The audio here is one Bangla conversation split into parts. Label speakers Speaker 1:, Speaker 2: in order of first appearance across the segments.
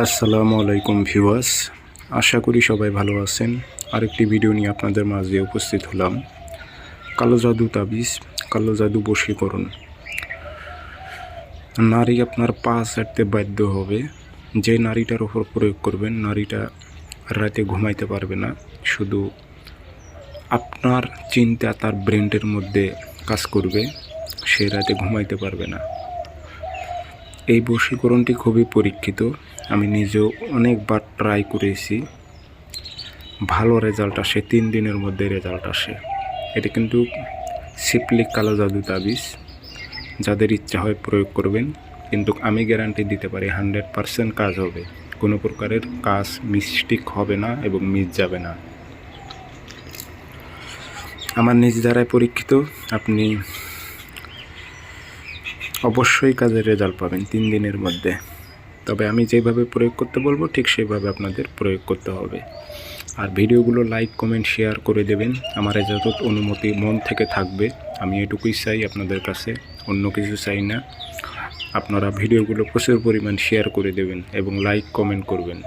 Speaker 1: আসসালামু আলাইকুম ভিউয়ার্স, আশা করি সবাই ভালো আছেন। আরেকটি ভিডিও নিয়ে আপনাদের মাঝে উপস্থিত হলাম। কালো জাদু তাবিজ, কালো জাদু বশীকরণ। নারী আপনার পা ছাড়তে বাধ্য হবে। যে নারীটার ওপর প্রয়োগ করবেন, নারীটা রাতে ঘুমাইতে পারবে না। শুধু আপনার চিন্তা তার ব্রেনের মধ্যে কাজ করবে, সে রাতে ঘুমাইতে পারবে না। এই বশীকরণটি খুবই পরীক্ষিত। আমি নিজেও অনেকবার ট্রাই করেছি, ভালো রেজাল্ট আসে, 3 দিনের মধ্যে রেজাল্ট আসে। এটা কিন্তু সিপলি কালো জাদু তাবিজ। যাদের ইচ্ছা হয় প্রয়োগ করবেন, কিন্তু আমি গ্যারান্টি দিতে পারি 100% কাজ হবে। কোনো প্রকারের কাজ মিস্টেক হবে না এবং মিস যাবে না। আমার নিজ দ্বারাই পরীক্ষিত। আপনি অবশ্যই কাজের রেজাল্ট পাবেন 3 দিনের মধ্যে। তবে আমি যেভাবে প্রয়োগ করতে বলবো ঠিক সেভাবে আপনাদের প্রয়োগ করতে হবে। আর ভিডিওগুলো লাইক, কমেন্ট, শেয়ার করে দেবেন। আমার যত অনুমতি মন থেকে থাকবে, আমি এটুকুই চাই আপনাদের কাছে, অন্য কিছু চাই না। আপনারা ভিডিওগুলো প্রচুর পরিমাণ শেয়ার করে দেবেন এবং লাইক, কমেন্ট করবেন।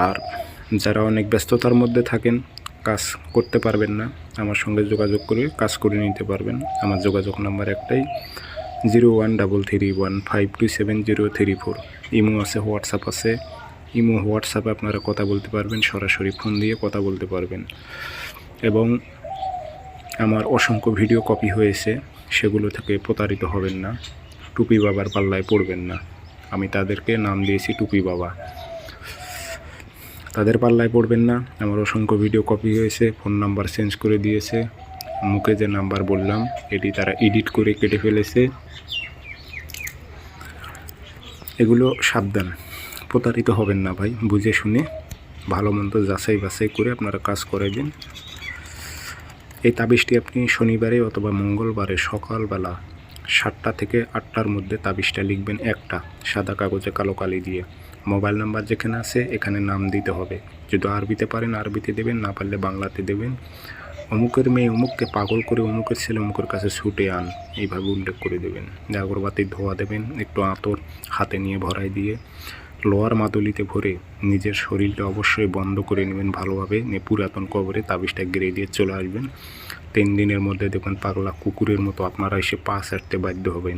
Speaker 1: আর যারা অনেক ব্যস্ততার মধ্যে থাকেন, কাজ করতে পারবেন না, আমার সঙ্গে যোগাযোগ করে কাজ করে নিতে পারবেন। আমার যোগাযোগ নাম্বার একটাই, 013315270034। ইমো আছে, হোয়াটসঅ্যাপ আছে। ইমো, হোয়াটসঅ্যাপে আপনারা কথা বলতে পারবেন, সরাসরি ফোন দিয়ে কথা বলতে পারবেন। এবং আমার অসংখ্য ভিডিও কপি হয়েছে, সেগুলো থেকে প্রতারিত হবেন না। টুপি বাবার পাল্লায় পড়বেন না। আমি তাদেরকে নাম দিয়েছি টুপি বাবা। তাদের পাল্লায় পড়বেন না। আমার অসংখ্য ভিডিও কপি হয়েছে, ফোন নাম্বার চেঞ্জ করে দিয়েছে। মুখে যে নাম্বার বললাম এটি তারা এডিট করে কেটে ফেলেছে। এগুলো সাবধান, প্রতারিত হবেন না ভাই। বুঝে শুনে ভালো মন্দ যাচাই বাছাই করে আপনারা কাজ করাবেন। এই তাবিজটি আপনি শনিবারে অথবা মঙ্গলবারে সকালবেলা 7টা থেকে 8টার মধ্যে তাবিজটা লিখবেন, একটা সাদা কাগজে কালো কালি দিয়ে। মোবাইল নাম্বার যেখানে আছে এখানে নাম দিতে হবে। যদি আরবিতে পারেন আরবিতে দেবেন, না পারলে বাংলাতে দেবেন। অমুকের মেয়ে অমুককে পাগল করে অমুকের ছেলে অমুকের কাছে ছুটে আন, এইভাবে উল্লেখ করে দেবেন। আগরবাতির ধোয়া দেবেন, একটু আতর হাতে নিয়ে ভরাই দিয়ে লোহার মাদুলিতে ভরে নিজের শরীরটা অবশ্যই বন্ধ করে নেবেন ভালোভাবে। পুরাতন কবরে তাবিজটা গেড়ে দিয়ে চলে আসবেন। 3 দিনের মধ্যে দেখবেন পাগলা কুকুরের মতো আপনারা এসে পা ছাড়তে বাধ্য হবেন।